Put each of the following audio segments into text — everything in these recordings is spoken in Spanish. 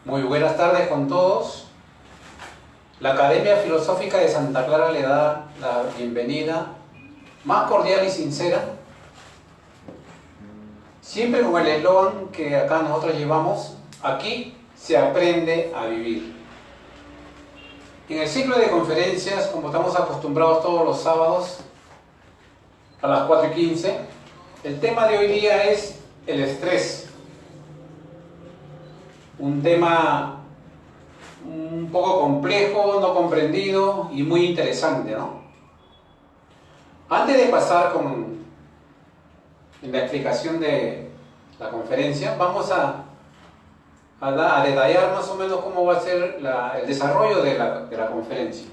Muy buenas tardes con todos. La Academia Filosófica de Santa Clara le da la bienvenida más cordial y sincera, siempre con el eslogan que acá nosotros llevamos: aquí se aprende a vivir. En el ciclo de conferencias, como estamos acostumbrados todos los sábados a las 4:15, el tema de hoy día es el estrés. Un tema un poco complejo, no comprendido y muy interesante, ¿no? Antes de pasar en la explicación de la conferencia, vamos a detallar más o menos cómo va a ser el desarrollo de la conferencia.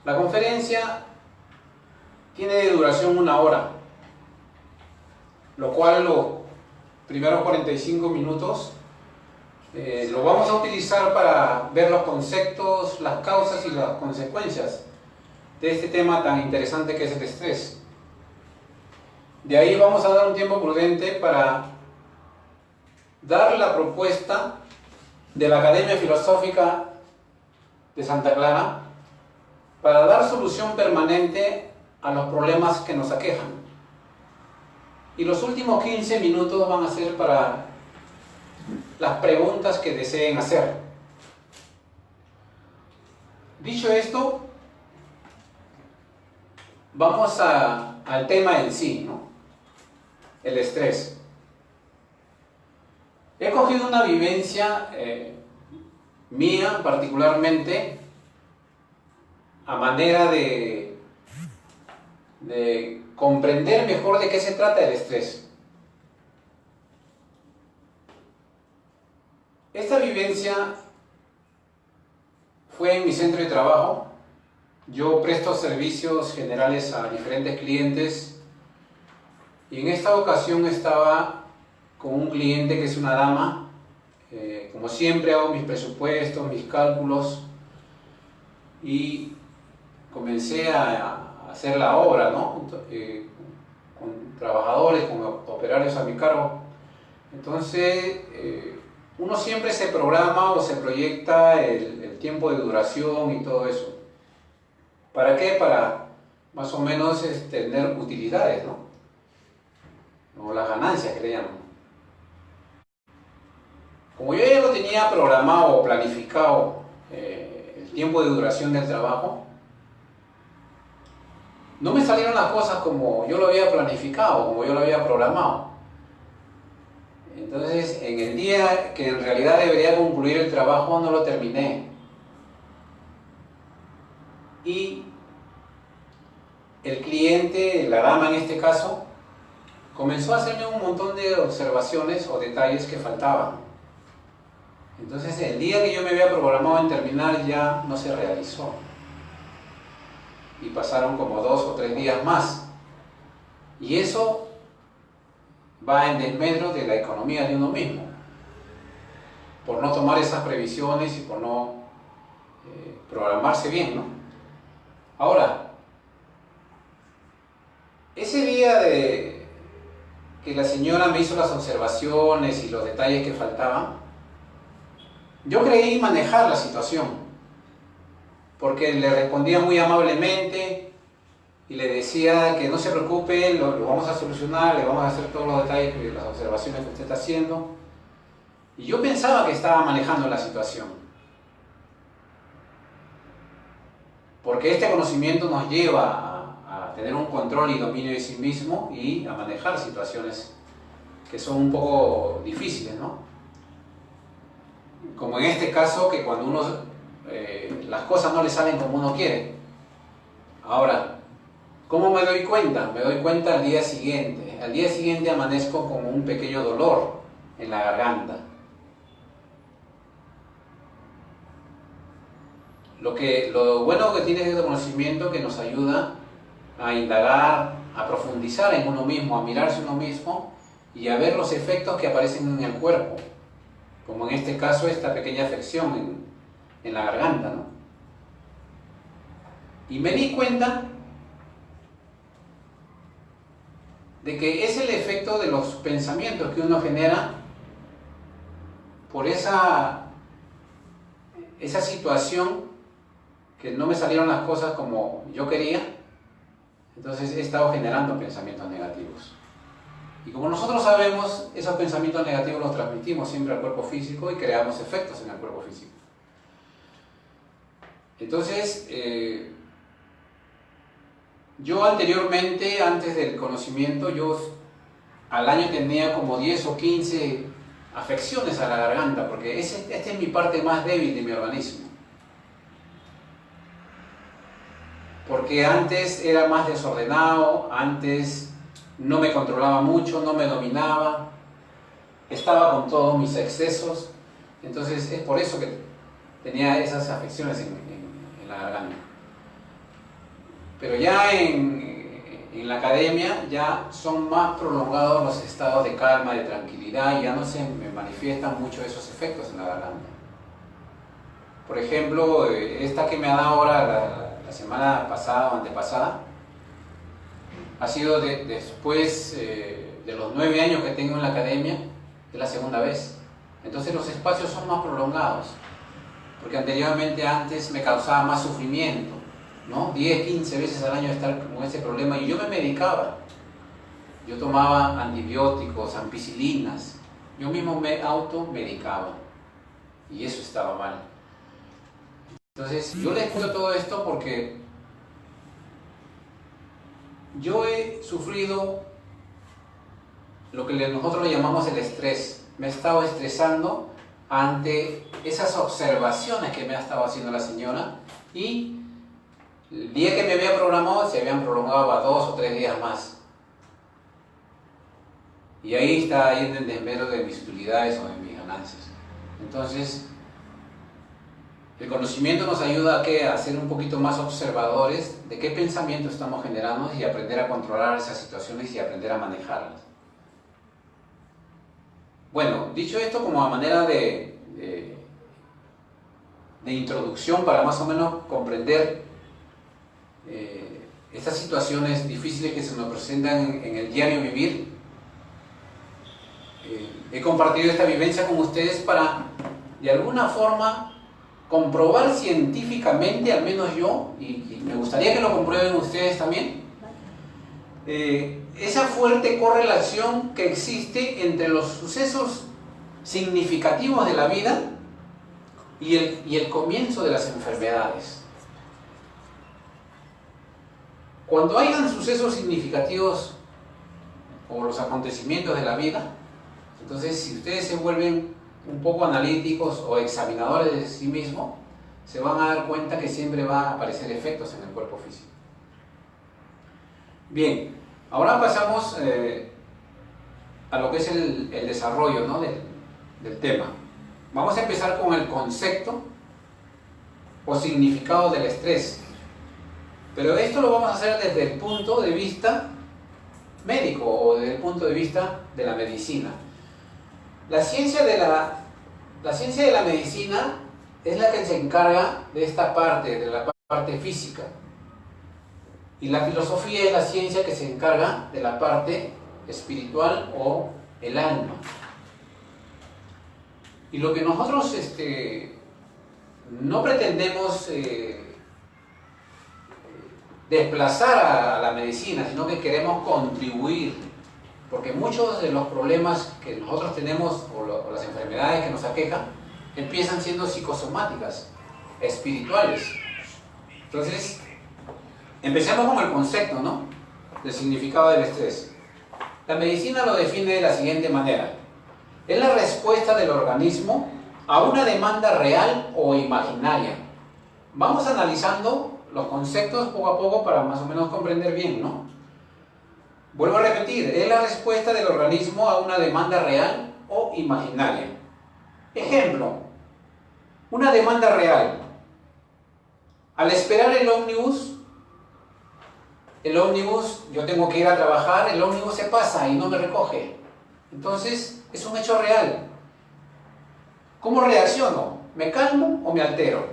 La conferencia tiene de duración 1 hora, lo cual los primeros 45 minutos lo vamos a utilizar para ver los conceptos, las causas y las consecuencias de este tema tan interesante que es el estrés. De ahí vamos a dar un tiempo prudente para dar la propuesta de la Academia Filosófica de Santa Clara para dar solución permanente a los problemas que nos aquejan. Y los últimos 15 minutos van a ser para las preguntas que deseen hacer. Dicho esto, vamos al tema en sí, ¿no? El estrés. He cogido una vivencia mía particularmente a manera de comprender mejor de qué se trata el estrés. Esta vivencia fue en mi centro de trabajo. Yo presto servicios generales a diferentes clientes y en esta ocasión estaba con un cliente que es una dama. Como siempre hago mis presupuestos, mis cálculos y comencé a hacer la obra, ¿no? Con trabajadores, con operarios a mi cargo. Entonces, uno siempre se programa o se proyecta el tiempo de duración y todo eso. ¿Para qué? Para más o menos tener utilidades, ¿no? O las ganancias que le llaman. Como yo ya lo tenía programado o planificado, el tiempo de duración del trabajo, no me salieron las cosas como yo lo había planificado, como yo lo había programado. Entonces, en el día que en realidad debería concluir el trabajo, no lo terminé. Y el cliente, la dama en este caso, comenzó a hacerme un montón de observaciones o detalles que faltaban. Entonces, el día que yo me había programado en terminar ya no se realizó. Y pasaron como 2 o 3 días más. Y eso va en desmedro de la economía de uno mismo, por no tomar esas previsiones y por no programarse bien, ¿no? Ahora, ese día que la señora me hizo las observaciones y los detalles que faltaban, yo creí manejar la situación, porque le respondía muy amablemente y le decía que no se preocupe, lo vamos a solucionar, le vamos a hacer todos los detalles, las observaciones que usted está haciendo. Y yo pensaba que estaba manejando la situación, porque este conocimiento nos lleva a tener un control y dominio de sí mismo y a manejar situaciones que son un poco difíciles, ¿no? Como en este caso, que cuando las cosas no le salen como uno quiere. Ahora, ¿cómo me doy cuenta? Me doy cuenta al día siguiente. Al día siguiente amanezco con un pequeño dolor en la garganta. Lo bueno que tiene este conocimiento que nos ayuda a indagar, a profundizar en uno mismo, a mirarse uno mismo y a ver los efectos que aparecen en el cuerpo. Como en este caso esta pequeña afección en la garganta, ¿no? Y me di cuenta de que es el efecto de los pensamientos que uno genera por esa situación que no me salieron las cosas como yo quería, entonces he estado generando pensamientos negativos. Y como nosotros sabemos, esos pensamientos negativos los transmitimos siempre al cuerpo físico y creamos efectos en el cuerpo físico. Entonces, yo anteriormente, antes del conocimiento, yo al año tenía como 10 o 15 afecciones a la garganta, porque esta es mi parte más débil de mi organismo. Porque antes era más desordenado, antes no me controlaba mucho, no me dominaba, estaba con todos mis excesos, entonces es por eso que tenía esas afecciones en la garganta. Pero ya en la academia ya son más prolongados los estados de calma, de tranquilidad, y ya no se me manifiestan mucho esos efectos en la garganta. Por ejemplo, esta que me ha dado ahora la semana pasada o antepasada, ha sido después de los 9 años que tengo en la academia, es la segunda vez. Entonces los espacios son más prolongados, porque antes me causaba más sufrimiento, ¿no? 10, 15 veces al año estar con ese problema, y yo me medicaba. Yo tomaba antibióticos, ampicilinas, yo mismo me automedicaba, y eso estaba mal. Entonces yo les cuento todo esto porque yo he sufrido lo que nosotros le llamamos el estrés. Me he estado estresando ante esas observaciones que me ha estado haciendo la señora, y el día que me había programado se habían prolongado a 2 o 3 días más. Y ahí está yendo el desmedro de mis utilidades o de mis ganancias. Entonces, el conocimiento nos ayuda a ser un poquito más observadores de qué pensamiento estamos generando y aprender a controlar esas situaciones y aprender a manejarlas. Bueno, dicho esto como a manera de introducción para más o menos comprender estas situaciones difíciles que se nos presentan en el diario vivir, he compartido esta vivencia con ustedes para de alguna forma comprobar científicamente, al menos yo, y me gustaría que lo comprueben ustedes también, esa fuerte correlación que existe entre los sucesos significativos de la vida y el comienzo de las enfermedades. Cuando hayan sucesos significativos o los acontecimientos de la vida, entonces si ustedes se vuelven un poco analíticos o examinadores de sí mismos, se van a dar cuenta que siempre van a aparecer efectos en el cuerpo físico. Bien, ahora pasamos a lo que es el desarrollo, ¿no? del tema. Vamos a empezar con el concepto o significado del estrés. Pero esto lo vamos a hacer desde el punto de vista médico o desde el punto de vista de la medicina. La ciencia de la medicina es la que se encarga de esta parte, de la parte física. Y la filosofía es la ciencia que se encarga de la parte espiritual o el alma. Y lo que nosotros no pretendemos desplazar a la medicina, sino que queremos contribuir. Porque muchos de los problemas que nosotros tenemos o las enfermedades que nos aquejan empiezan siendo psicosomáticas, espirituales. Entonces, empecemos con el concepto, ¿no? Del significado del estrés. La medicina lo define de la siguiente manera: es la respuesta del organismo a una demanda real o imaginaria. Vamos analizando los conceptos poco a poco para más o menos comprender bien, ¿no? Vuelvo a repetir, es la respuesta del organismo a una demanda real o imaginaria. Ejemplo, una demanda real. Al esperar el ómnibus, yo tengo que ir a trabajar, el ómnibus se pasa y no me recoge. Entonces, es un hecho real. ¿Cómo reacciono? ¿Me calmo o me altero?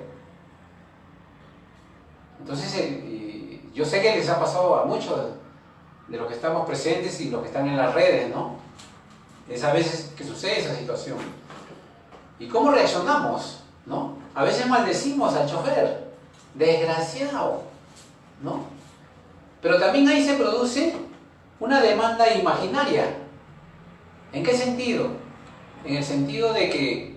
Entonces, yo sé que les ha pasado a muchos de los que estamos presentes y los que están en las redes, ¿no? Es a veces que sucede esa situación. ¿Y cómo reaccionamos? ¿No? A veces maldecimos al chofer, desgraciado, ¿no? Pero también ahí se produce una demanda imaginaria. ¿En qué sentido? En el sentido de que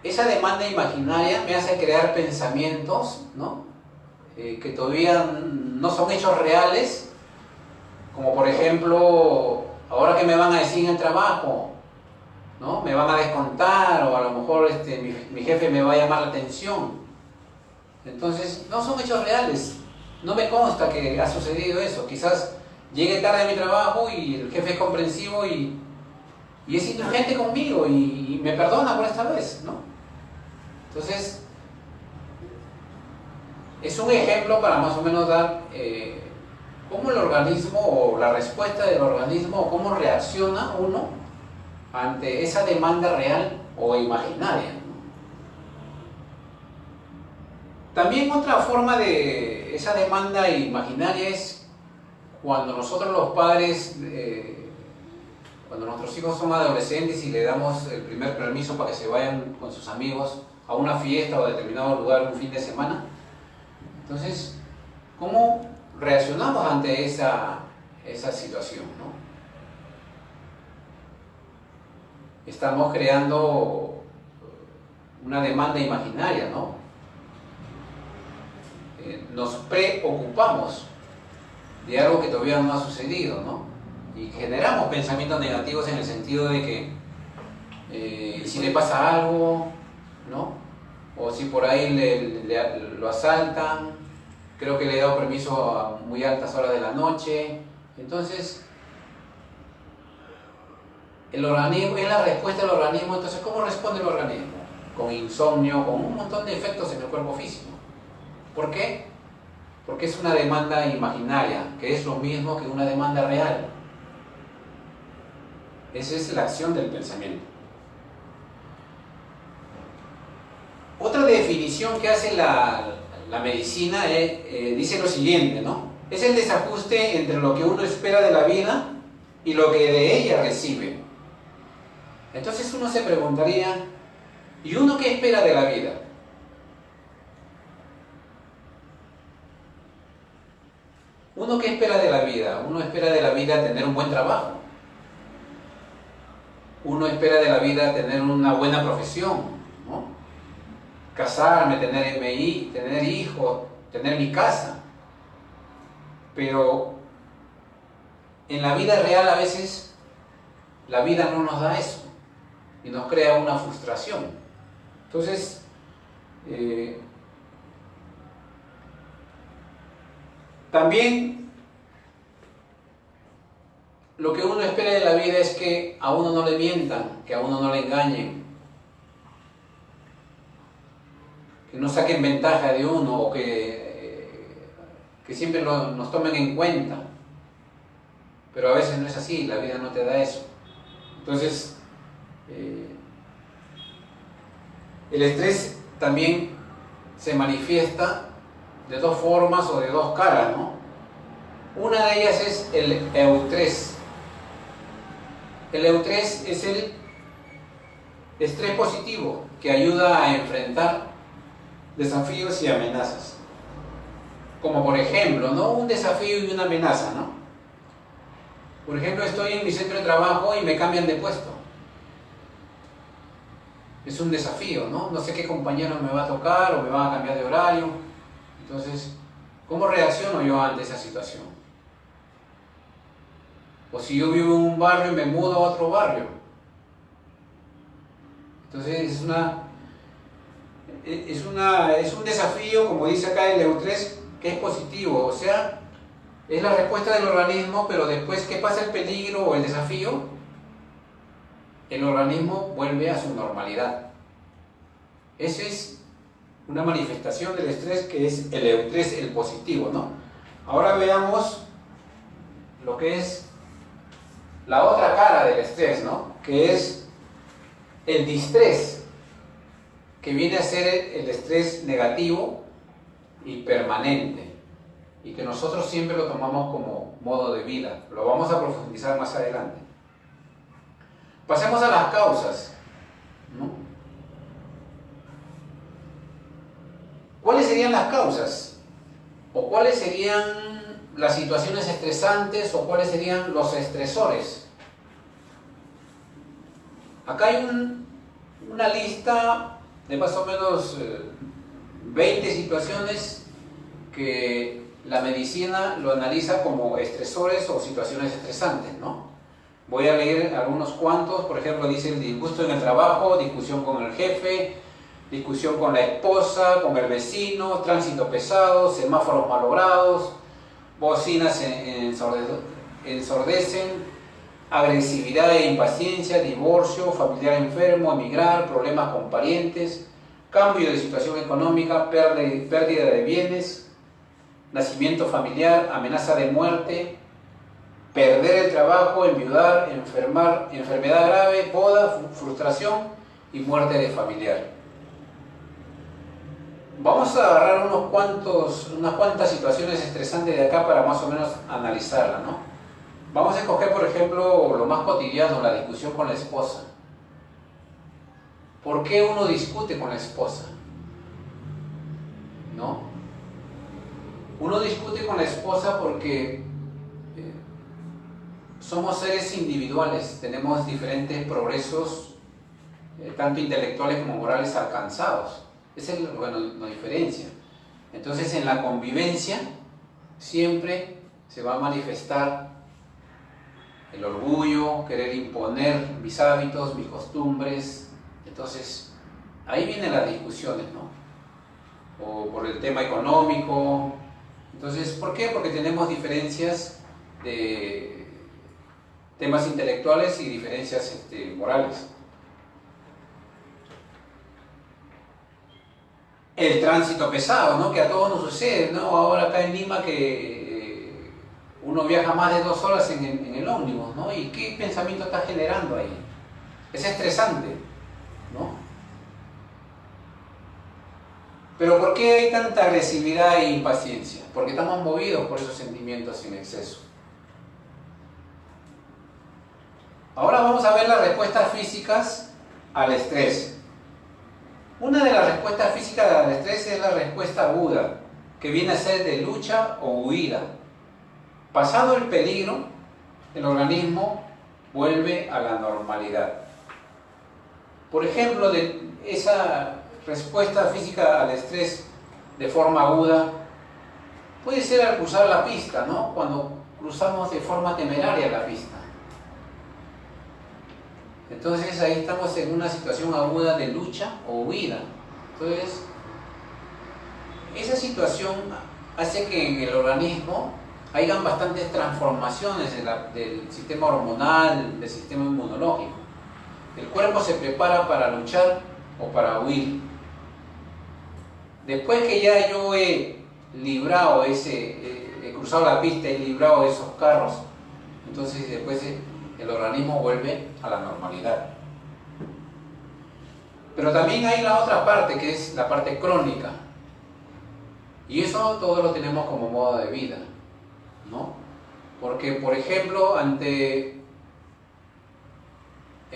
esa demanda imaginaria me hace crear pensamientos, ¿no? Que todavía no son hechos reales, como por ejemplo, ahora que me van a decir en el trabajo, ¿no? Me van a descontar, o a lo mejor mi jefe me va a llamar la atención. Entonces, no son hechos reales. No me consta que ha sucedido eso. Quizás llegue tarde a mi trabajo y el jefe es comprensivo y es indulgente conmigo y me perdona por esta vez, ¿no? Entonces, es un ejemplo para más o menos dar cómo el organismo o la respuesta del organismo o cómo reacciona uno ante esa demanda real o imaginaria, ¿no? También otra forma de esa demanda imaginaria es cuando nosotros los padres, cuando nuestros hijos son adolescentes y le damos el primer permiso para que se vayan con sus amigos a una fiesta o a determinado lugar un fin de semana. Entonces, ¿cómo reaccionamos ante esa situación, ¿no? Estamos creando una demanda imaginaria, ¿no? Nos preocupamos de algo que todavía no ha sucedido, ¿no? Y generamos pensamientos negativos en el sentido de que ¿y si le pasa algo? ¿No? O si por ahí lo asaltan, creo que le he dado permiso a muy altas horas de la noche. Entonces, el organismo, es la respuesta del organismo. Entonces, ¿cómo responde el organismo? Con insomnio, con un montón de efectos en el cuerpo físico. ¿Por qué? Porque es una demanda imaginaria, que es lo mismo que una demanda real. Esa es la acción del pensamiento. Otra definición que hace la medicina dice lo siguiente, ¿no? Es el desajuste entre lo que uno espera de la vida y lo que de ella recibe. Entonces uno se preguntaría, ¿y uno qué espera de la vida? ¿Uno qué espera de la vida? Uno espera de la vida tener un buen trabajo. Uno espera de la vida tener una buena profesión, ¿no? Casarme, tener MI, tener hijos, tener mi casa. Pero en la vida real a veces la vida no nos da eso y nos crea una frustración. Entonces, también lo que uno espera de la vida es que a uno no le mientan, que a uno no le engañen, que no saquen ventaja de uno o que siempre nos tomen en cuenta. Pero a veces no es así, la vida no te da eso. Entonces, el estrés también se manifiesta de dos formas o de dos caras, ¿no? Una de ellas es el eustrés. El eustrés es el estrés positivo que ayuda a enfrentar desafíos y amenazas. Como por ejemplo, ¿no? Un desafío y una amenaza, ¿no? Por ejemplo, estoy en mi centro de trabajo y me cambian de puesto. Es un desafío, ¿no? No sé qué compañero me va a tocar o me va a cambiar de horario. Entonces, ¿cómo reacciono yo ante esa situación? O si yo vivo en un barrio y me mudo a otro barrio. Entonces es un desafío, como dice acá el eustrés, que es positivo. O sea, es la respuesta del organismo, pero después que pasa el peligro o el desafío, el organismo vuelve a su normalidad. Esa es una manifestación del estrés, que es el eustrés, el positivo, ¿no? Ahora veamos lo que es la otra cara del estrés, ¿no? Que es el distrés, que viene a ser el estrés negativo y permanente, y que nosotros siempre lo tomamos como modo de vida. Lo vamos a profundizar más adelante. Pasemos a las causas. serían las causas? ¿O cuáles serían las situaciones estresantes o cuáles serían los estresores? Acá hay una lista de más o menos 20 situaciones que la medicina lo analiza como estresores o situaciones estresantes, ¿no? Voy a leer algunos cuantos. Por ejemplo, dice el disgusto en el trabajo, discusión con el jefe, discusión con la esposa, con el vecino, tránsito pesado, semáforos malogrados, bocinas ensordecen, agresividad e impaciencia, divorcio, familiar enfermo, emigrar, problemas con parientes, cambio de situación económica, pérdida de bienes, nacimiento familiar, amenaza de muerte, perder el trabajo, enviudar, enfermedad grave, boda, frustración y muerte de familiar. Vamos a agarrar unas cuantas situaciones estresantes de acá para más o menos analizarla, ¿no? Vamos a escoger, por ejemplo, lo más cotidiano, la discusión con la esposa. ¿Por qué uno discute con la esposa? ¿No? Uno discute con la esposa porque somos seres individuales, tenemos diferentes progresos, tanto intelectuales como morales, alcanzados. Esa es la diferencia. Entonces, en la convivencia siempre se va a manifestar el orgullo, querer imponer mis hábitos, mis costumbres. Entonces, ahí vienen las discusiones, ¿no? O por el tema económico. Entonces, ¿por qué? Porque tenemos diferencias de temas intelectuales y diferencias morales. El tránsito pesado, ¿no? Que a todos nos sucede, ¿no? Ahora acá en Lima que uno viaja más de 2 horas en el ómnibus, ¿no? ¿Y qué pensamiento está generando ahí? Es estresante, ¿no? Pero ¿por qué hay tanta agresividad e impaciencia? Porque estamos movidos por esos sentimientos en exceso. Ahora vamos a ver las respuestas físicas al estrés. Una de las respuestas físicas al estrés es la respuesta aguda, que viene a ser de lucha o huida. Pasado el peligro, el organismo vuelve a la normalidad. Por ejemplo, de esa respuesta física al estrés de forma aguda puede ser al cruzar la pista, ¿no? Cuando cruzamos de forma temeraria la pista. Entonces ahí estamos en una situación aguda de lucha o huida. Entonces, esa situación hace que en el organismo hayan bastantes transformaciones del sistema hormonal, del sistema inmunológico. El cuerpo se prepara para luchar o para huir. Después que ya yo he librado he cruzado la pista y he librado esos carros, entonces después el organismo vuelve a la normalidad. Pero también hay la otra parte, que es la parte crónica. Y eso todo lo tenemos como modo de vida, ¿no? Porque, por ejemplo, en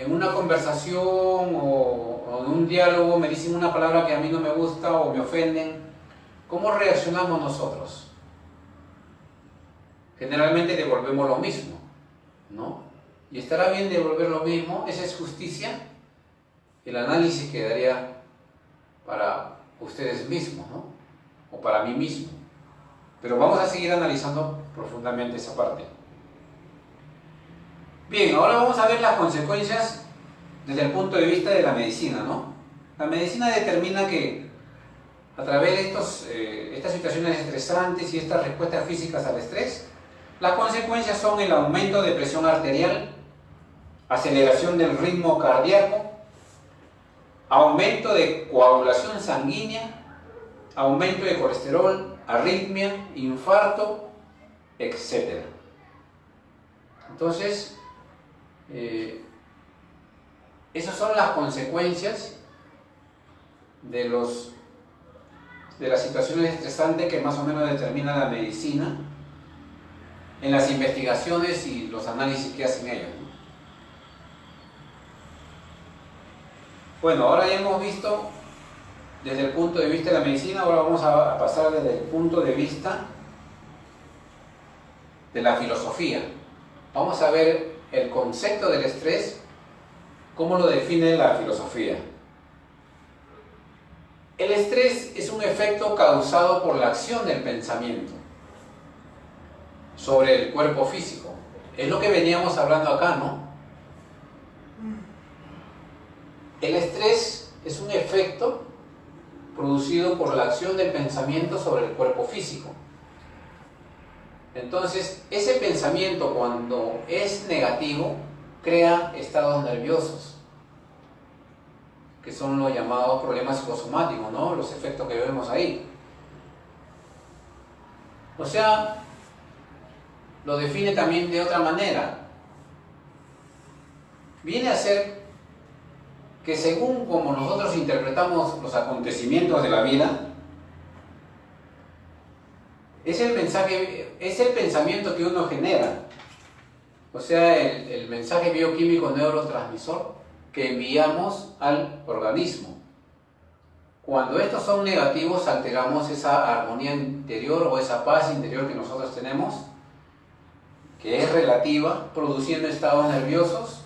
una conversación o en un diálogo me dicen una palabra que a mí no me gusta o me ofenden, ¿cómo reaccionamos nosotros? Generalmente devolvemos lo mismo, ¿no? ¿Y estará bien devolver lo mismo? ¿Esa es justicia? El análisis quedaría para ustedes mismos, ¿no? O para mí mismo. Pero vamos a seguir analizando profundamente esa parte. Bien, ahora vamos a ver las consecuencias desde el punto de vista de la medicina, ¿no? La medicina determina que a través de estas situaciones estresantes y estas respuestas físicas al estrés, las consecuencias son el aumento de presión arterial, aceleración del ritmo cardíaco, aumento de coagulación sanguínea, aumento de colesterol, arritmia, infarto, etc. Entonces, esas son las consecuencias de las situaciones estresantes que más o menos determina la medicina en las investigaciones y los análisis que hacen ellos, ¿no? Bueno, ahora ya hemos visto desde el punto de vista de la medicina, ahora vamos a pasar desde el punto de vista de la filosofía. Vamos a ver el concepto del estrés, cómo lo define la filosofía. El estrés es un efecto causado por la acción del pensamiento sobre el cuerpo físico. Es lo que veníamos hablando acá, ¿no? El estrés es un efecto producido por la acción del pensamiento sobre el cuerpo físico. Entonces, ese pensamiento, cuando es negativo, crea estados nerviosos, que son los llamados problemas psicosomáticos, ¿no? Los efectos que vemos ahí. O sea, lo define también de otra manera. Viene a ser que según como nosotros interpretamos los acontecimientos de la vida, es el pensamiento que uno genera. O sea, el mensaje bioquímico neurotransmisor que enviamos al organismo. Cuando estos son negativos, alteramos esa armonía interior o esa paz interior que nosotros tenemos, que es relativa, produciendo estados nerviosos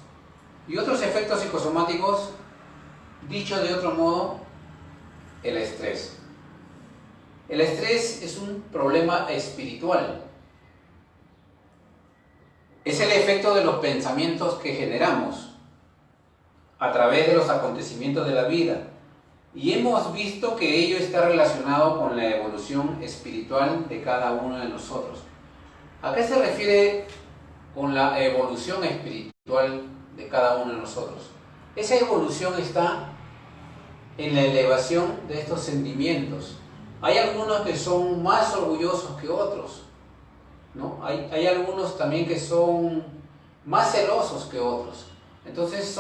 y otros efectos psicosomáticos. Dicho de otro modo, el estrés. El estrés es un problema espiritual. Es el efecto de los pensamientos que generamos a través de los acontecimientos de la vida. Y hemos visto que ello está relacionado con la evolución espiritual de cada uno de nosotros. ¿A qué se refiere con la evolución espiritual de cada uno de nosotros? Esa evolución está en la elevación de estos sentimientos. Hay algunos que son más orgullosos que otros, ¿no? Hay algunos también que son más celosos que otros. Entonces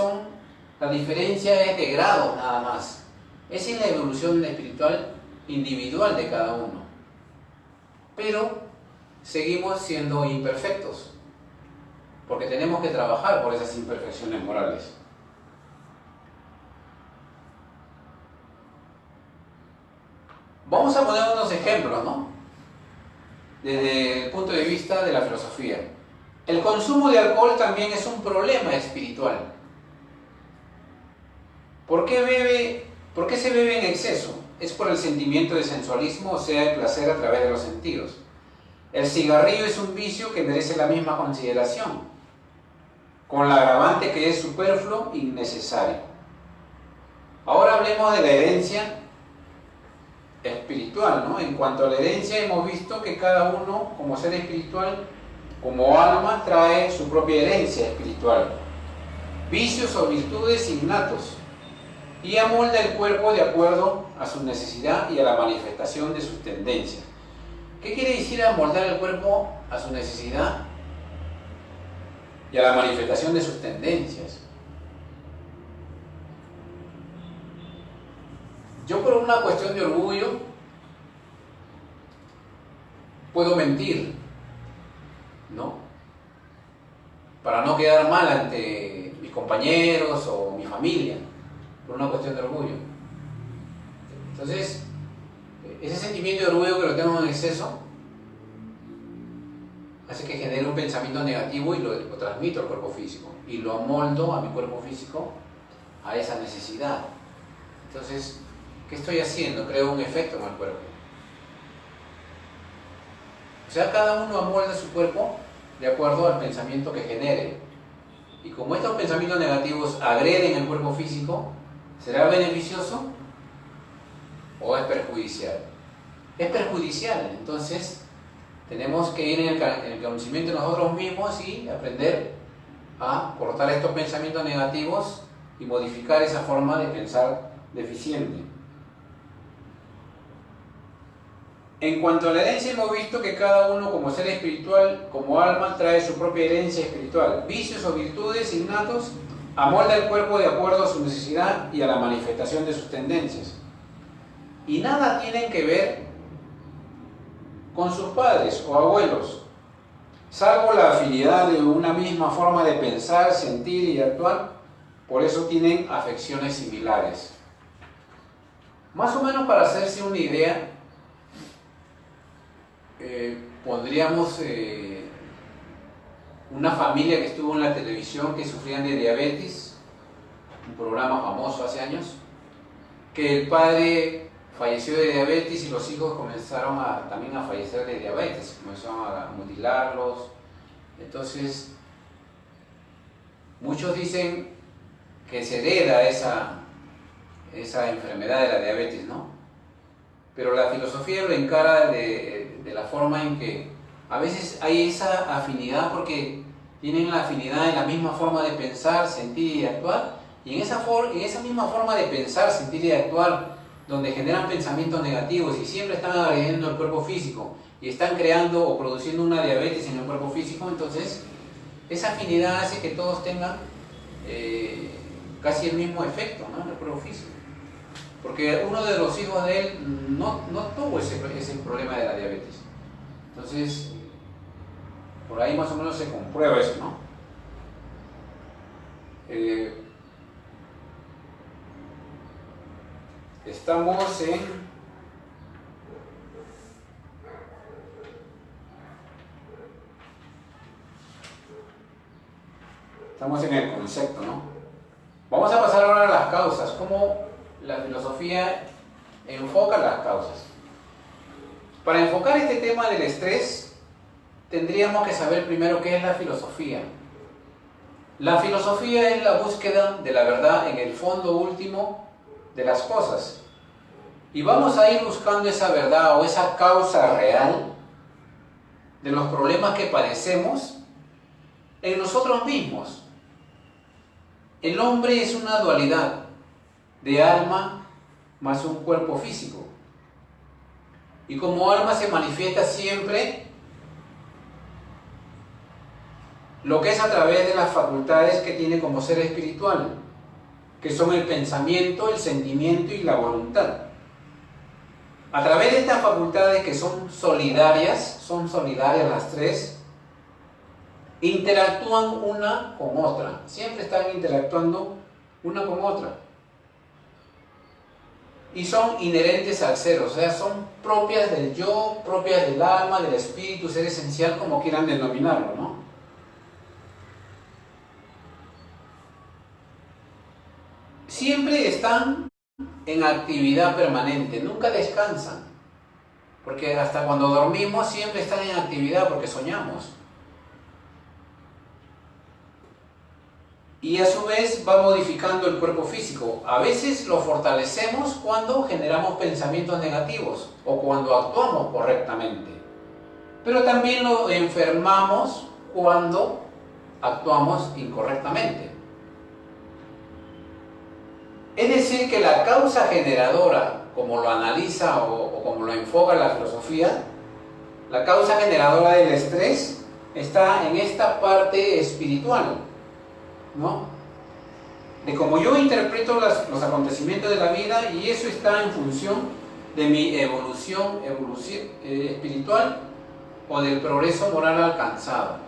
la diferencia es de grado nada más. Esa es la evolución espiritual individual de cada uno. Pero seguimos siendo imperfectos, porque tenemos que trabajar por esas imperfecciones morales. Vamos a poner unos ejemplos, ¿no? Desde el punto de vista de la filosofía. El consumo de alcohol también es un problema espiritual. ¿Por qué se bebe en exceso? Es por el sentimiento de sensualismo, o sea, el placer a través de los sentidos. El cigarrillo es un vicio que merece la misma consideración, con la agravante que es superfluo e innecesario. Ahora hablemos de la herencia espiritual, ¿no? En cuanto a la herencia, hemos visto que cada uno, como ser espiritual, como alma, trae su propia herencia espiritual, vicios o virtudes innatos, y amolda el cuerpo de acuerdo a su necesidad y a la manifestación de sus tendencias. ¿Qué quiere decir amoldar el cuerpo a su necesidad y a la manifestación de sus tendencias? Yo, por una cuestión de orgullo, puedo mentir, ¿no? Para no quedar mal ante mis compañeros o mi familia, por una cuestión de orgullo. Entonces, ese sentimiento de orgullo que lo tengo en exceso hace que genere un pensamiento negativo y lo transmito al cuerpo físico y lo amoldo a mi cuerpo físico a esa necesidad. Entonces, ¿qué estoy haciendo? Creo un efecto en el cuerpo. O sea, cada uno amolda su cuerpo de acuerdo al pensamiento que genere. Y como estos pensamientos negativos agreden el cuerpo físico, ¿será beneficioso o es perjudicial? Es perjudicial. Entonces, tenemos que ir en el conocimiento de nosotros mismos y aprender a cortar estos pensamientos negativos y modificar esa forma de pensar deficiente. En cuanto a la herencia, hemos visto que cada uno como ser espiritual, como alma, trae su propia herencia espiritual, vicios o virtudes innatos, amolda el cuerpo de acuerdo a su necesidad y a la manifestación de sus tendencias. Y nada tienen que ver con sus padres o abuelos, salvo la afinidad de una misma forma de pensar, sentir y actuar. Por eso tienen afecciones similares. Más o menos para hacerse una idea, pondríamos una familia que estuvo en la televisión que sufrían de diabetes, un programa famoso hace años, que el padre falleció de diabetes y los hijos comenzaron también a fallecer de diabetes, comenzaron a mutilarlos. Entonces, muchos dicen que se hereda esa enfermedad de la diabetes, ¿no? Pero la filosofía lo encara de la forma en que a veces hay esa afinidad porque tienen la afinidad en la misma forma de pensar, sentir y actuar, y en esa misma forma de pensar, sentir y actuar, donde generan pensamientos negativos y siempre están agrediendo el cuerpo físico y están creando o produciendo una diabetes en el cuerpo físico, entonces esa afinidad hace que todos tengan casi el mismo efecto, ¿no?, en el cuerpo físico. Porque uno de los hijos de él no tuvo ese problema de la diabetes. Entonces, por ahí más o menos se comprueba eso, ¿no? Estamos en el concepto, ¿no? Vamos a pasar ahora a las causas. ¿Cómo la filosofía enfoca las causas? Para enfocar este tema del estrés, tendríamos que saber primero qué es la filosofía. La filosofía es la búsqueda de la verdad en el fondo último de las cosas. Y vamos a ir buscando esa verdad o esa causa real de los problemas que padecemos en nosotros mismos. El hombre es una dualidad de alma más un cuerpo físico. Y como alma se manifiesta siempre lo que es a través de las facultades que tiene como ser espiritual, que son el pensamiento, el sentimiento y la voluntad. A través de estas facultades que son solidarias las tres, interactúan una con otra, siempre están interactuando una con otra. Y son inherentes al ser, o sea, son propias del yo, propias del alma, del espíritu, ser esencial, como quieran denominarlo, ¿no? Siempre están en actividad permanente, nunca descansan, porque hasta cuando dormimos siempre están en actividad porque soñamos. Y a su vez va modificando el cuerpo físico. A veces lo fortalecemos cuando generamos pensamientos negativos o cuando actuamos correctamente. Pero también lo enfermamos cuando actuamos incorrectamente. Es decir, que la causa generadora, como lo analiza o como lo enfoca la filosofía, la causa generadora del estrés está en esta parte espiritual, ¿no? De cómo yo interpreto los acontecimientos de la vida, y eso está en función de mi evolución espiritual o del progreso moral alcanzado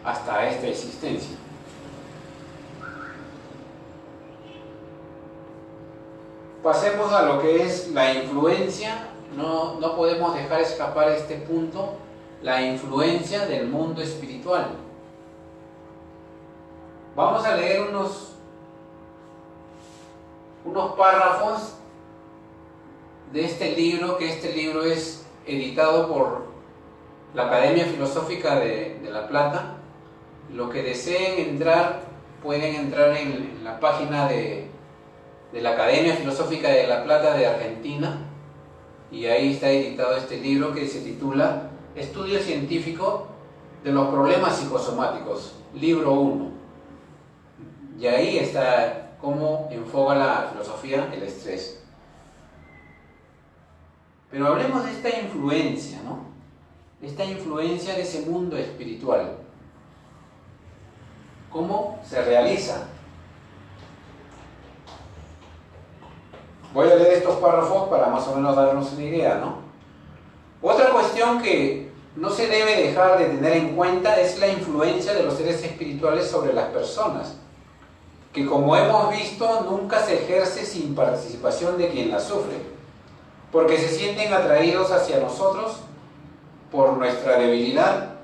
hasta esta existencia. Pasemos a lo que es la influencia. No podemos dejar escapar este punto, la influencia del mundo espiritual. Vamos a leer unos párrafos de este libro, que este libro es editado por la Academia Filosófica de La Plata. Los que deseen entrar, pueden entrar en la página de la Academia Filosófica de La Plata de Argentina, y ahí está editado este libro que se titula Estudio Científico de los Problemas Psicosomáticos, libro 1. Y ahí está cómo enfoca la filosofía el estrés. Pero hablemos de esta influencia, ¿no? Esta influencia de ese mundo espiritual. ¿Cómo se realiza? Voy a leer estos párrafos para más o menos darnos una idea, ¿no? Otra cuestión que no se debe dejar de tener en cuenta es la influencia de los seres espirituales sobre las personas, que como hemos visto nunca se ejerce sin participación de quien la sufre. porque se sienten atraídos hacia nosotros por nuestra debilidad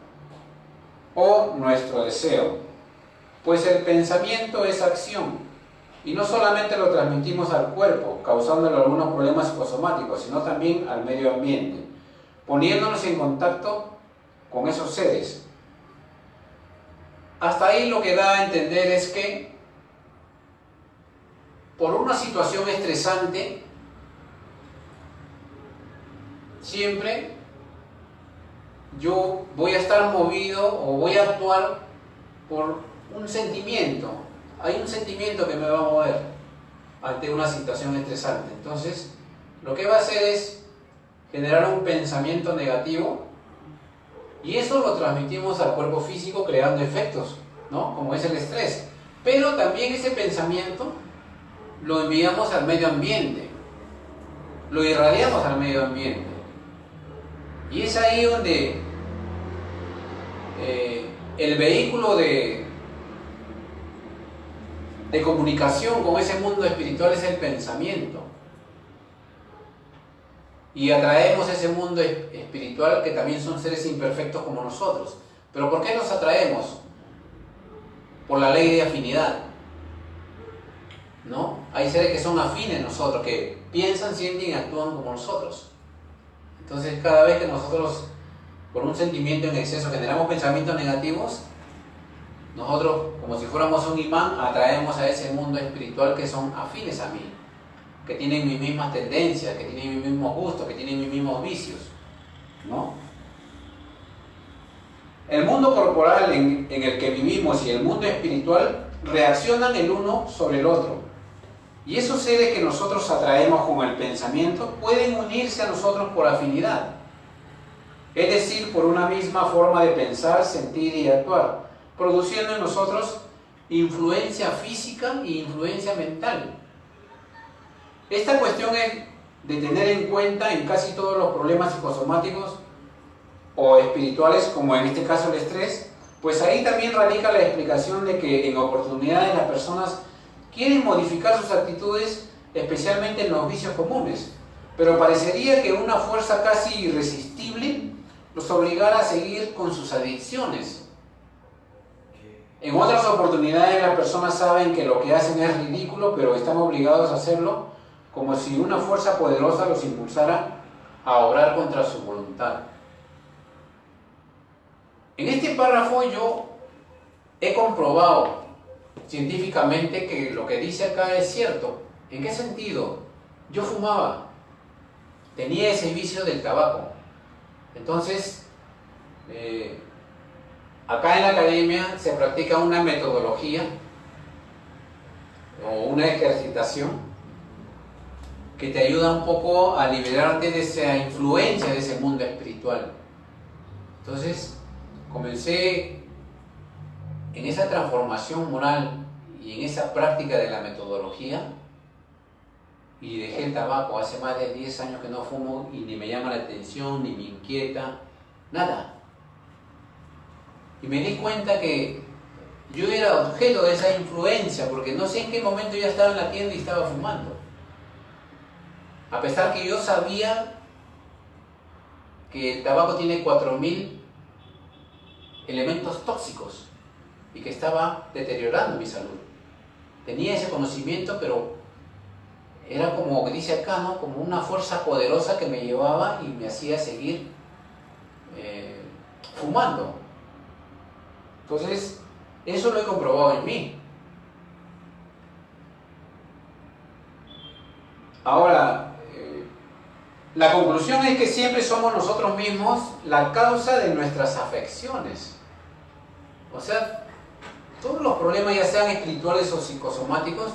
o nuestro deseo, pues el pensamiento es acción, y no solamente lo transmitimos al cuerpo, causándole algunos problemas psicosomáticos, sino también al medio ambiente, poniéndonos en contacto con esos seres. Hasta ahí lo que da a entender es que por una situación estresante, siempre yo voy a estar movido o voy a actuar por un sentimiento. Hay un sentimiento que me va a mover ante una situación estresante. Entonces, lo que va a hacer es generar un pensamiento negativo, y eso lo transmitimos al cuerpo físico creando efectos, ¿no? Como es el estrés. Pero también ese pensamiento lo enviamos al medio ambiente, lo irradiamos al medio ambiente. Y es ahí donde el vehículo de comunicación con ese mundo espiritual es el pensamiento. Y atraemos ese mundo espiritual, que también son seres imperfectos como nosotros. ¿Pero por qué los atraemos? Por la ley de afinidad, ¿no? Hay seres que son afines a nosotros, que piensan, sienten y actúan como nosotros. Entonces, cada vez que nosotros, por un sentimiento en exceso, generamos pensamientos negativos, nosotros, como si fuéramos un imán, atraemos a ese mundo espiritual que son afines a mí, que tienen mis mismas tendencias, que tienen mis mismos gustos, que tienen mis mismos vicios, ¿no? El mundo corporal en el que vivimos y el mundo espiritual reaccionan el uno sobre el otro. Y esos seres que nosotros atraemos con el pensamiento pueden unirse a nosotros por afinidad, es decir, por una misma forma de pensar, sentir y actuar, produciendo en nosotros influencia física e influencia mental. Esta cuestión es de tener en cuenta en casi todos los problemas psicosomáticos o espirituales, como en este caso el estrés, pues ahí también radica la explicación de que en oportunidades las personas quieren modificar sus actitudes, especialmente en los vicios comunes, pero parecería que una fuerza casi irresistible los obligara a seguir con sus adicciones. En otras oportunidades las personas saben que lo que hacen es ridículo, pero están obligados a hacerlo, como si una fuerza poderosa los impulsara a obrar contra su voluntad. En este párrafo yo he comprobado científicamente que lo que dice acá es cierto. ¿En qué sentido? Yo fumaba, tenía ese vicio del tabaco. Entonces, acá en la academia se practica una metodología o una ejercitación que te ayuda un poco a liberarte de esa influencia de ese mundo espiritual. Entonces, comencé en esa transformación moral y en esa práctica de la metodología, y dejé el tabaco. Hace más de 10 años que no fumo y ni me llama la atención, ni me inquieta, nada. Y me di cuenta que yo era objeto de esa influencia, porque no sé en qué momento yo estaba en la tienda y estaba fumando. A pesar que yo sabía que el tabaco tiene 4000 elementos tóxicos y que estaba deteriorando mi salud. Tenía ese conocimiento, pero era como que dice acá, ¿no? Como una fuerza poderosa que me llevaba y me hacía seguir fumando. Entonces, eso lo he comprobado en mí. Ahora, la conclusión es que siempre somos nosotros mismos la causa de nuestras afecciones. O sea, todos los problemas, ya sean espirituales o psicosomáticos,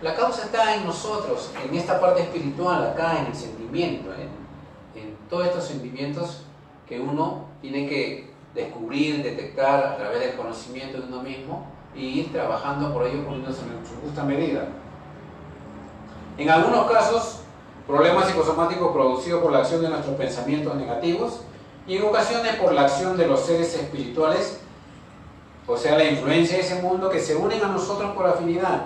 la causa está en nosotros, en esta parte espiritual, acá en el sentimiento, en todos estos sentimientos que uno tiene que descubrir, detectar a través del conocimiento de uno mismo y ir trabajando por ello, poniéndose en su justa medida. En algunos casos, problemas psicosomáticos producidos por la acción de nuestros pensamientos negativos, y en ocasiones por la acción de los seres espirituales, o sea, la influencia de ese mundo, que se unen a nosotros por afinidad.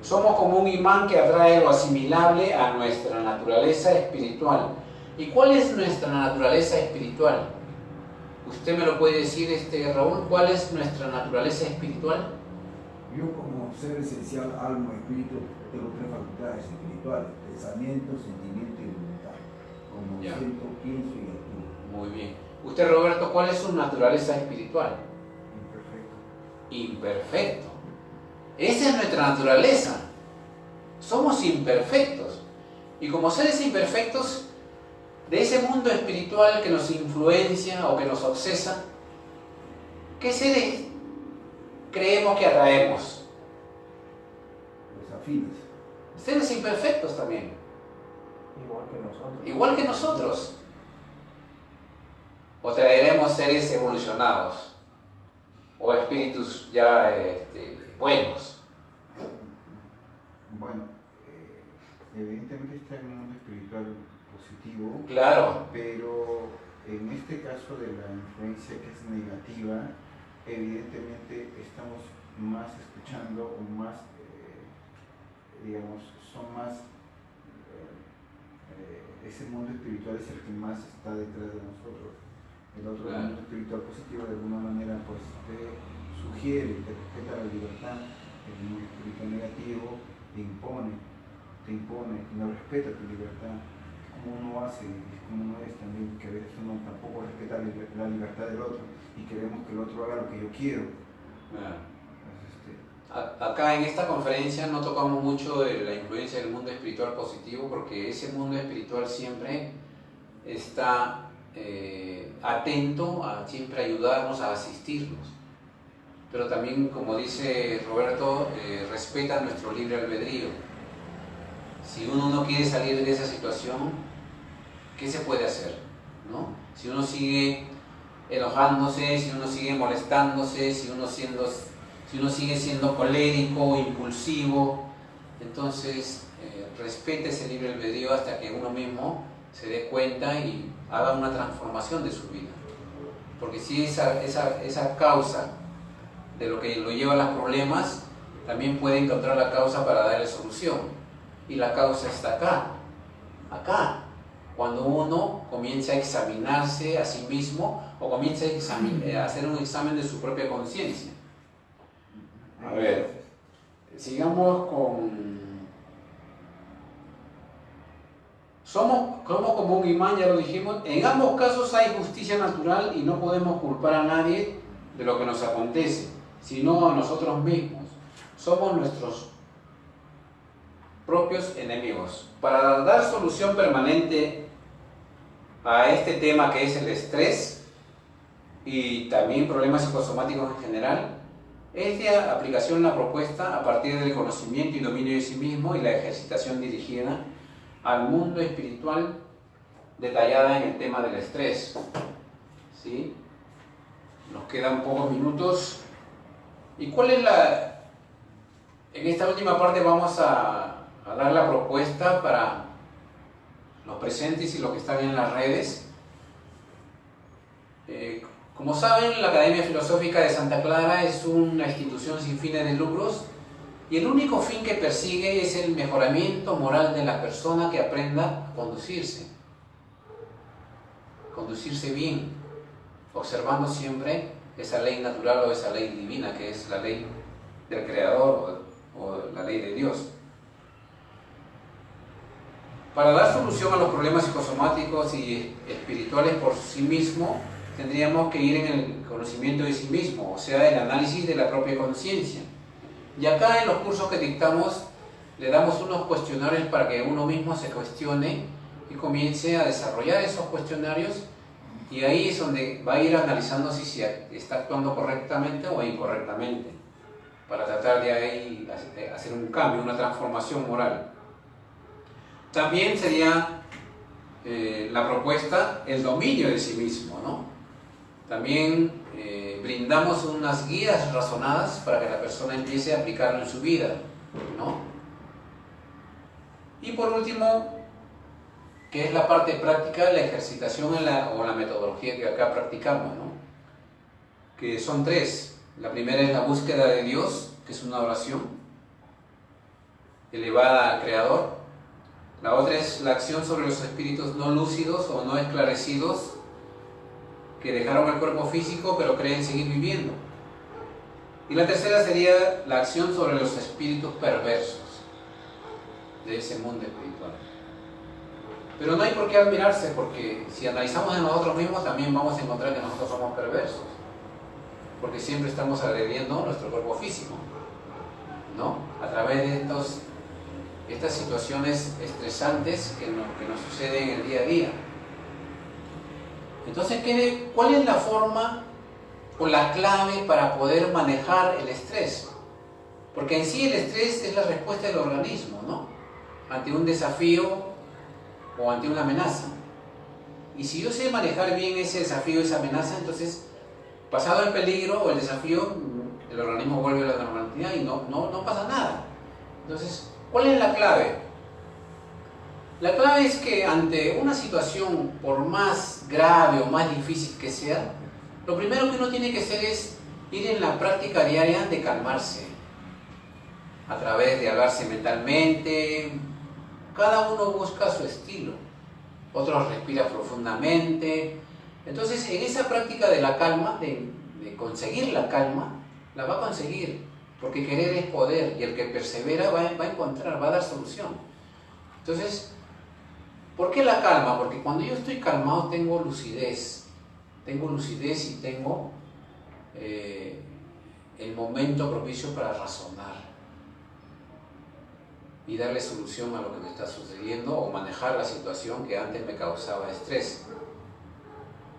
Somos como un imán que atrae lo asimilable a nuestra naturaleza espiritual. ¿Y cuál es nuestra naturaleza espiritual? ¿Usted me lo puede decir, Raúl? ¿Cuál es nuestra naturaleza espiritual? Yo como ser esencial, alma, espíritu, tengo tres facultades espirituales: pensamiento, sentimiento y voluntad. Como Ya. siento, pienso y actúo. Muy bien. Usted, Roberto, ¿cuál es su naturaleza espiritual? Imperfecto. Imperfecto. Esa es nuestra naturaleza. Somos imperfectos. Y como seres imperfectos, de ese mundo espiritual que nos influencia o que nos obsesa, ¿qué seres creemos que atraemos? Los afines. Seres imperfectos también. Igual que nosotros. Igual que nosotros. O traeremos seres evolucionados. O espíritus ya buenos. Bueno, evidentemente está en un mundo espiritual positivo, Claro. pero en este caso de la influencia que es negativa, evidentemente estamos más escuchando o más, digamos, son más, ese mundo espiritual es el que más está detrás de nosotros. El otro mundo espiritual positivo de alguna manera pues te sugiere, te respeta la libertad. El mundo espiritual negativo te impone y no respeta tu libertad. Como uno hace, es como uno es también, que a veces uno tampoco respeta la libertad del otro y queremos que el otro haga lo que yo quiero. Acá en esta conferencia no tocamos mucho de la influencia del mundo espiritual positivo, porque ese mundo espiritual siempre está atento a siempre ayudarnos, a asistirnos. Pero también, como dice Roberto, respeta nuestro libre albedrío. Si uno no quiere salir de esa situación, ¿qué se puede hacer? ¿No? Si uno sigue enojándose, si uno sigue molestándose, si uno sigue siendo colérico, impulsivo, entonces respete ese libre albedrío hasta que uno mismo se dé cuenta y haga una transformación de su vida. Porque si esa causa de lo que lo lleva a los problemas, también puede encontrar la causa para darle solución. Y la causa está acá. Cuando uno comienza a examinarse a sí mismo o comienza a hacer un examen de su propia conciencia. A ver, sigamos con... Somos como un imán, ya lo dijimos. En ambos casos hay justicia natural y no podemos culpar a nadie de lo que nos acontece, sino a nosotros mismos. Somos nuestros propios enemigos. Para dar solución permanente a este tema que es el estrés y también problemas psicosomáticos en general, es de aplicación la propuesta a partir del conocimiento y dominio de sí mismo y la ejercitación dirigida al mundo espiritual detallada en el tema del estrés. ¿Sí? Nos quedan pocos minutos. ¿Y cuál es la...? En esta última parte vamos a dar la propuesta para los presentes y los que están en las redes. Como saben, la Academia Filosófica de Santa Clara es una institución sin fines de lucros y el único fin que persigue es el mejoramiento moral de la persona que aprenda a conducirse bien, observando siempre esa ley natural o esa ley divina que es la ley del Creador o la ley de Dios. Para dar solución a los problemas psicosomáticos y espirituales por sí mismo, tendríamos que ir en el conocimiento de sí mismo, o sea, el análisis de la propia conciencia. Y acá en los cursos que dictamos, le damos unos cuestionarios para que uno mismo se cuestione y comience a desarrollar esos cuestionarios, y ahí es donde va a ir analizando si está actuando correctamente o incorrectamente, para tratar de ahí hacer un cambio, una transformación moral. También sería la propuesta el dominio de sí mismo, ¿no? También brindamos unas guías razonadas para que la persona empiece a aplicarlo en su vida, ¿no? Y por último, que es la parte práctica, la ejercitación o la metodología que acá practicamos, ¿no? Que son tres. La primera es la búsqueda de Dios, que es una oración. elevada al Creador. La otra es la acción sobre los espíritus no lúcidos o no esclarecidos que dejaron el cuerpo físico pero creen seguir viviendo. Y la tercera sería la acción sobre los espíritus perversos de ese mundo espiritual. Pero no hay por qué admirarse, porque si analizamos en nosotros mismos también vamos a encontrar que nosotros somos perversos, porque siempre estamos agrediendo nuestro cuerpo físico, ¿no? A través de estas situaciones estresantes que nos suceden en el día a día. Entonces, ¿cuál es la forma o la clave para poder manejar el estrés? Porque en sí el estrés es la respuesta del organismo, ¿no? Ante un desafío o ante una amenaza. Y si yo sé manejar bien ese desafío, esa amenaza, entonces, pasado el peligro o el desafío, el organismo vuelve a la normalidad y no pasa nada. Entonces, ¿cuál es la clave? La clave es que ante una situación, por más grave o más difícil que sea, lo primero que uno tiene que hacer es ir en la práctica diaria de calmarse, a través de hablarse mentalmente. Cada uno busca su estilo, otros respiran profundamente. Entonces, en esa práctica de la calma, de conseguir la calma, la va a conseguir, porque querer es poder, y el que persevera va a encontrar, va a dar solución. Entonces, ¿por qué la calma? Porque cuando yo estoy calmado tengo lucidez y tengo el momento propicio para razonar y darle solución a lo que me está sucediendo o manejar la situación que antes me causaba estrés.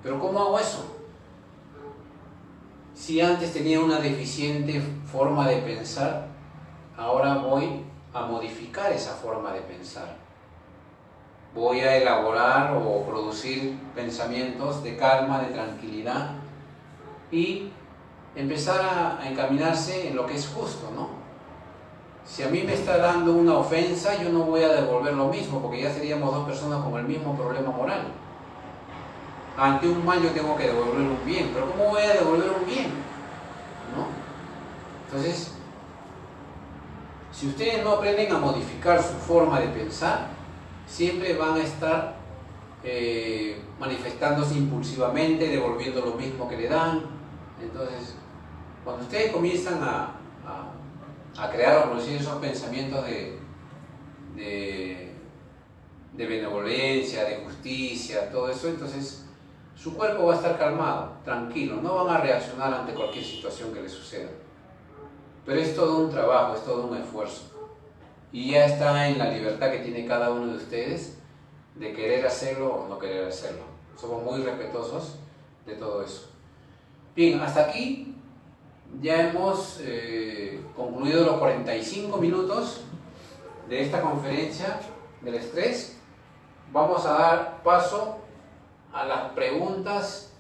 Pero ¿cómo hago eso? Si antes tenía una deficiente forma de pensar, ahora voy a modificar esa forma de pensar. Voy a elaborar o producir pensamientos de calma, de tranquilidad y empezar a encaminarse en lo que es justo, ¿no? Si a mí me está dando una ofensa, yo no voy a devolver lo mismo, porque ya seríamos dos personas con el mismo problema moral. Ante un mal yo tengo que devolver un bien, pero ¿cómo voy a devolver un bien? ¿No? Entonces, si ustedes no aprenden a modificar su forma de pensar, siempre van a estar manifestándose impulsivamente, devolviendo lo mismo que le dan. Entonces, cuando ustedes comienzan a crear o producir esos pensamientos de benevolencia, de justicia, todo eso, entonces su cuerpo va a estar calmado, tranquilo, no van a reaccionar ante cualquier situación que les suceda. Pero es todo un trabajo, es todo un esfuerzo. Y ya está en la libertad que tiene cada uno de ustedes de querer hacerlo o no querer hacerlo. Somos muy respetuosos de todo eso. Bien, hasta aquí ya hemos concluido los 45 minutos de esta conferencia del estrés. Vamos a dar paso a las preguntas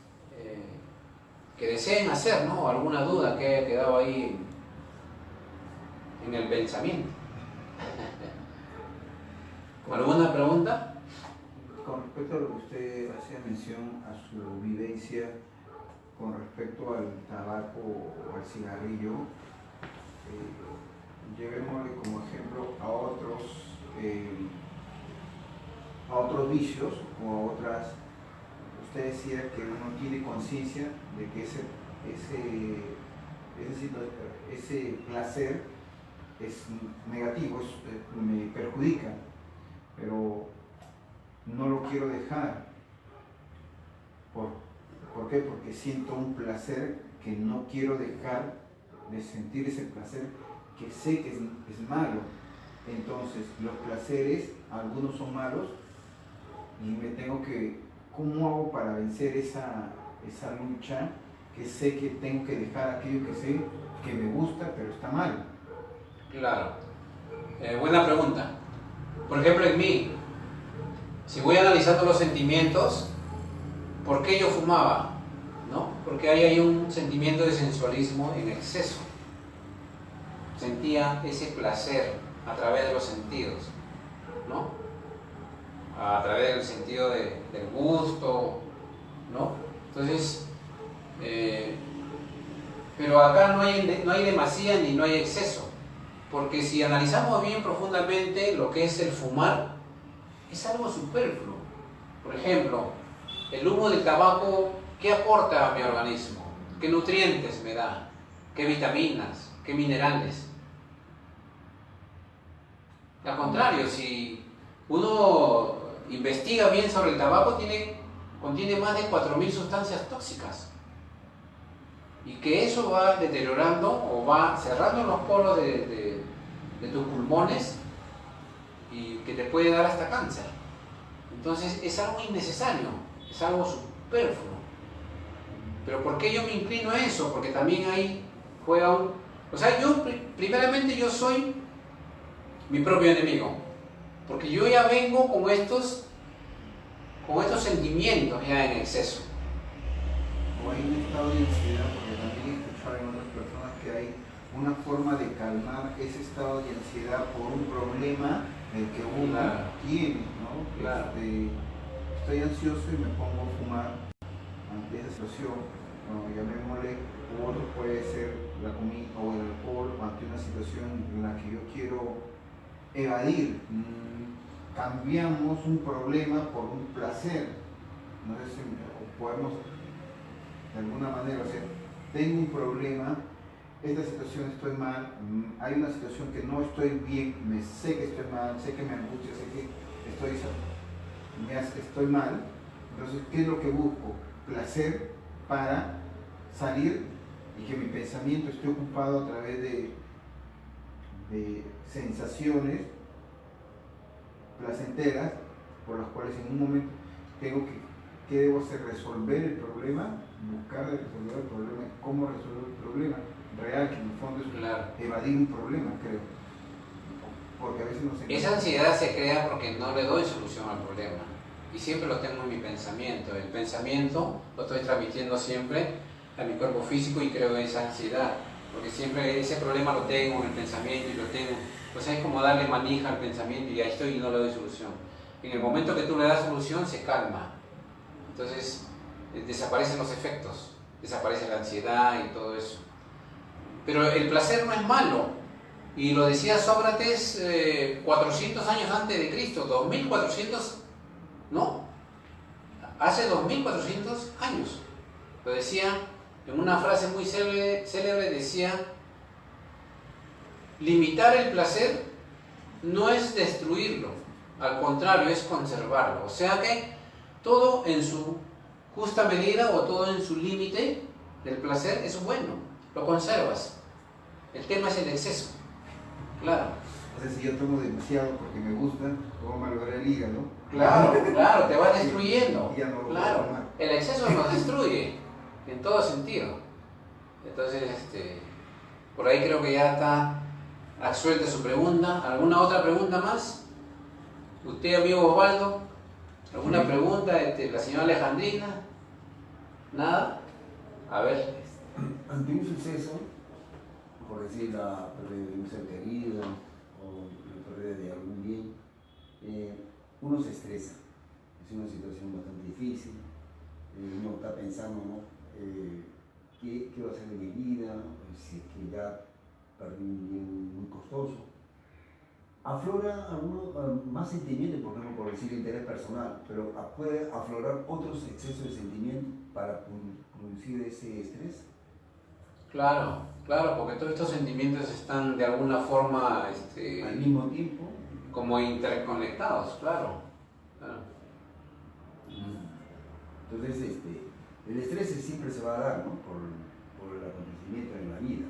que deseen hacer, ¿no? Alguna duda que haya quedado ahí en el pensamiento. ¿Alguna pregunta? Con respecto a lo que usted hacía mención a su vivencia con respecto al tabaco o al cigarrillo, llevémosle como ejemplo a otros vicios o a otras. Usted decía que uno tiene conciencia de que ese placer es negativo, me perjudica, pero no lo quiero dejar. ¿Por qué? Porque siento un placer que no quiero dejar de sentir ese placer que sé que es malo. Entonces, los placeres, algunos son malos y me tengo que, ¿cómo hago para vencer esa lucha que sé que tengo que dejar aquello que sé que me gusta pero está mal? Claro. Buena pregunta. Por ejemplo, en mí, si voy analizando los sentimientos, ¿por qué yo fumaba? ¿No? Porque ahí hay un sentimiento de sensualismo en exceso. Sentía ese placer a través de los sentidos, ¿no? A través del sentido del gusto, ¿no? Entonces, pero acá no hay demasía ni no hay exceso. Porque si analizamos bien profundamente lo que es el fumar, es algo superfluo. Por ejemplo, el humo del tabaco, ¿qué aporta a mi organismo? ¿Qué nutrientes me da? ¿Qué vitaminas? ¿Qué minerales? Al contrario, si uno investiga bien sobre el tabaco, contiene más de 4.000 sustancias tóxicas. Y que eso va deteriorando o va cerrando los poros de tus pulmones y que te puede dar hasta cáncer. Entonces es algo innecesario, es algo superfluo. Pero ¿por qué yo me inclino a eso? Porque también ahí juega un... O sea, primeramente yo soy mi propio enemigo. Porque yo ya vengo con estos sentimientos ya en exceso. O hay un estado de ansiedad, porque también he escuchado en otras personas que hay una forma de calmar ese estado de ansiedad por un problema del que uno tiene, ¿no? Claro. Estoy ansioso y me pongo a fumar ante esa situación, ¿no? Llamémosle, u otro puede ser la comida o el alcohol, ante una situación en la que yo quiero evadir. Cambiamos un problema por un placer. No sé si podemos de alguna manera, o sea, tengo un problema, esta situación estoy mal, hay una situación que no estoy bien, sé que estoy mal, sé que me angustia, sé que estoy mal, entonces, ¿qué es lo que busco? Placer para salir y que mi pensamiento esté ocupado a través de sensaciones placenteras por las cuales en un momento tengo ¿qué debo hacer? Resolver el problema, buscar resolver el problema, cómo resolver el problema real, que en el fondo es evadir un problema, creo. Porque a veces no se... Esa ansiedad se crea porque no le doy solución al problema. Y siempre lo tengo en mi pensamiento. El pensamiento lo estoy transmitiendo siempre a mi cuerpo físico y creo esa ansiedad. Porque siempre ese problema lo tengo en el pensamiento y lo tengo. Pues es como darle manija al pensamiento y ahí estoy y no le doy solución. En el momento que tú le das solución, se calma. Entonces desaparecen los efectos, desaparece la ansiedad y todo eso. Pero el placer no es malo, y lo decía Sócrates 400 años antes de Cristo, 2400, ¿no? Hace 2400 años. Lo decía en una frase muy célebre, decía: limitar el placer no es destruirlo, al contrario, es conservarlo. O sea que todo en su justa medida o todo en su límite del placer es bueno, lo conservas. El tema es el exceso, claro. O sea, si yo tomo demasiado porque me gusta, puedo malograr el hígado. Claro, te va destruyendo. Ya no lo Claro, puedo tomar. el exceso nos destruye en todo sentido. Entonces, por ahí creo que ya está absuelta su pregunta. ¿Alguna otra pregunta más? ¿Usted, amigo Osvaldo? ¿Alguna pregunta? La señora Alejandrina. ¿Nada? A ver. Ante un suceso, por decir la pérdida de un ser querido o la pérdida de algún bien, uno se estresa. Es una situación bastante difícil. Uno está pensando, ¿no? ¿Qué va a hacer de mi vida? Si es que ya perdí un bien muy costoso. Aflora más sentimientos, por ejemplo, por decir interés personal, pero puede aflorar otros excesos de sentimiento para producir ese estrés. Claro, porque todos estos sentimientos están de alguna forma al mismo tiempo, como interconectados, claro. Entonces, el estrés siempre se va a dar, ¿no? por el acontecimiento en la vida.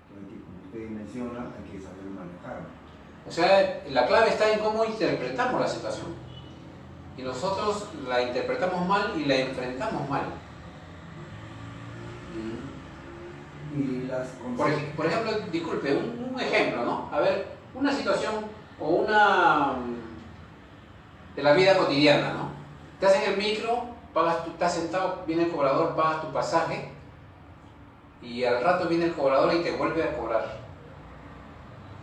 Entonces, como usted menciona, hay que saber manejarlo. O sea, la clave está en cómo interpretamos la situación. Y nosotros la interpretamos mal y la enfrentamos mal. Y las por ejemplo, disculpe, un ejemplo, ¿no? A ver, una situación o una de la vida cotidiana, ¿no? Estás en el micro, estás sentado, viene el cobrador, pagas tu pasaje y al rato viene el cobrador y te vuelve a cobrar.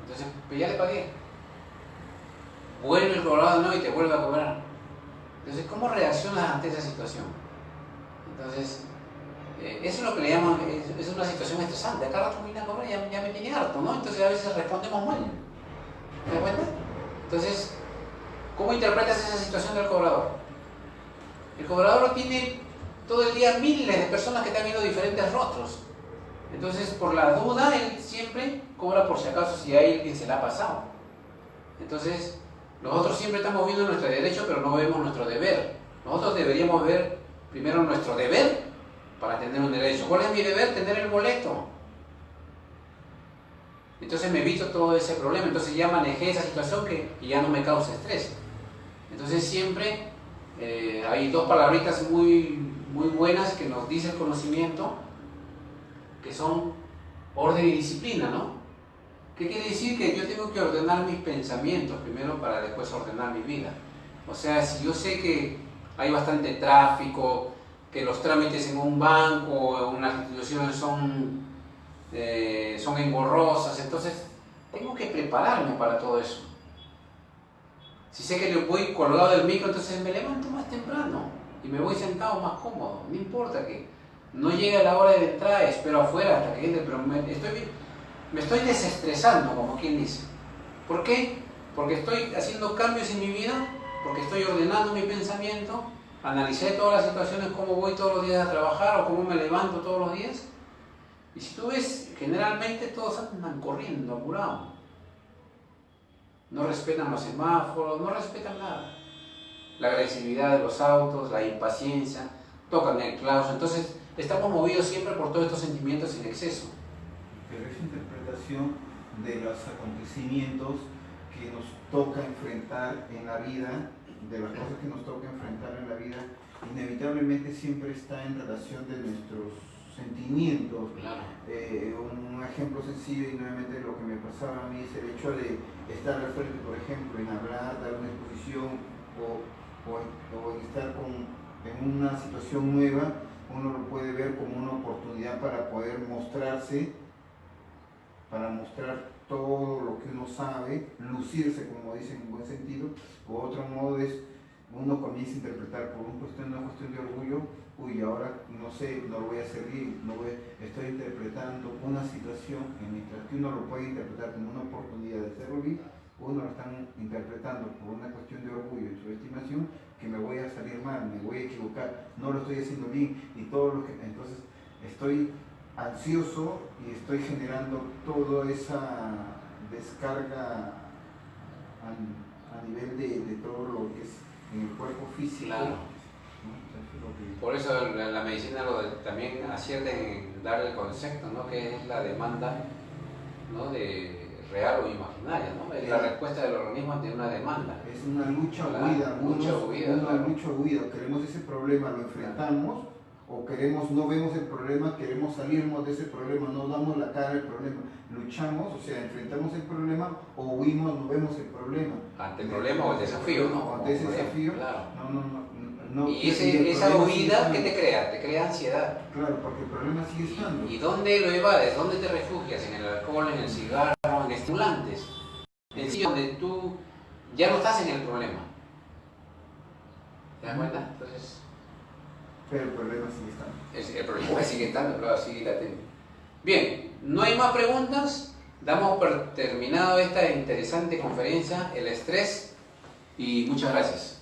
Entonces, pues ya le pagué. Vuelve el cobrador, ¿no? Y te vuelve a cobrar. Entonces, ¿cómo reaccionas ante esa situación? Entonces, Eso es lo que le llaman, es una situación estresante. Acá rato viene a cobrar, ya me tiene harto, ¿no? Entonces a veces respondemos mal. ¿Te das cuenta? Entonces, ¿cómo interpretas esa situación del cobrador? El cobrador tiene todo el día miles de personas que están viendo diferentes rostros. Entonces, por la duda, él siempre cobra por si acaso si a alguien se le ha pasado. Entonces, nosotros siempre estamos viendo nuestro derecho, pero no vemos nuestro deber. Nosotros deberíamos ver primero nuestro deber para tener un derecho. ¿Cuál es mi deber? Tener el boleto. Entonces me evito todo ese problema. Entonces ya manejé esa situación y ya no me causa estrés. Entonces siempre hay dos palabritas muy buenas que nos dice el conocimiento, que son orden y disciplina, ¿no? ¿Qué quiere decir? Que yo tengo que ordenar mis pensamientos primero para después ordenar mi vida. O sea, si yo sé que hay bastante tráfico, que los trámites en un banco o en unas instituciones son engorrosas, entonces tengo que prepararme para todo eso. Si sé que voy colgado del micro, entonces me levanto más temprano y me voy sentado más cómodo. No importa que no llegue la hora de entrada, espero afuera hasta que entre, pero me estoy desestresando, como quien dice. ¿Por qué? Porque estoy haciendo cambios en mi vida, porque estoy ordenando mi pensamiento, analicé todas las situaciones, cómo voy todos los días a trabajar o cómo me levanto todos los días. Y si tú ves, generalmente todos andan corriendo, apurados. No respetan los semáforos, no respetan nada. La agresividad de los autos, la impaciencia, tocan el claustro. Entonces, estamos movidos siempre por todos estos sentimientos en exceso. Pero esa interpretación de los acontecimientos que nos toca enfrentar en la vida, de las cosas que nos toca enfrentar en la vida, inevitablemente siempre está en relación de nuestros sentimientos. Claro. Un ejemplo sencillo y nuevamente lo que me pasaba a mí es el hecho de estar al frente, por ejemplo, en hablar, dar una exposición o en estar en una situación nueva. Uno lo puede ver como una oportunidad para poder mostrarse, para mostrar todo lo que uno sabe, lucirse, como dicen en buen sentido. O otro modo es, uno comienza a interpretar por una cuestión de orgullo, uy, ahora no sé, no lo voy a hacer bien, estoy interpretando una situación, y mientras que uno lo puede interpretar como una oportunidad de hacerlo bien, uno lo está interpretando por una cuestión de orgullo y subestimación, que me voy a salir mal, me voy a equivocar, no lo estoy haciendo bien, y todo lo que, entonces estoy ansioso y estoy generando toda esa descarga a nivel de todo lo que es en el cuerpo físico. Claro. Por eso la medicina también acierta en darle el concepto, ¿no? Que es la demanda, ¿no? De real o imaginaria, ¿no? Es la respuesta del organismo ante una demanda. Es una lucha Claro, huida, claro. lucha huida. Queremos ese problema, lo enfrentamos, o no vemos el problema, queremos salirnos de ese problema, no damos la cara al problema, luchamos, o sea, enfrentamos el problema o huimos, no vemos el problema. Ante el problema o el desafío, ¿no? Ante ese desafío, claro. no. Y esa huida, ¿qué te crea? Te crea ansiedad. Claro, porque el problema sigue estando. ¿Y dónde lo evades? ¿Dónde te refugias? En el alcohol, en el cigarro, en estimulantes. En sitio donde tú ya no estás en el problema. ¿Te das cuenta? Entonces, pero el problema sigue estando. el problema sigue estando, claro, sigue latente. Bien, no hay más preguntas. Damos por terminado esta interesante conferencia, el estrés, y muchas gracias.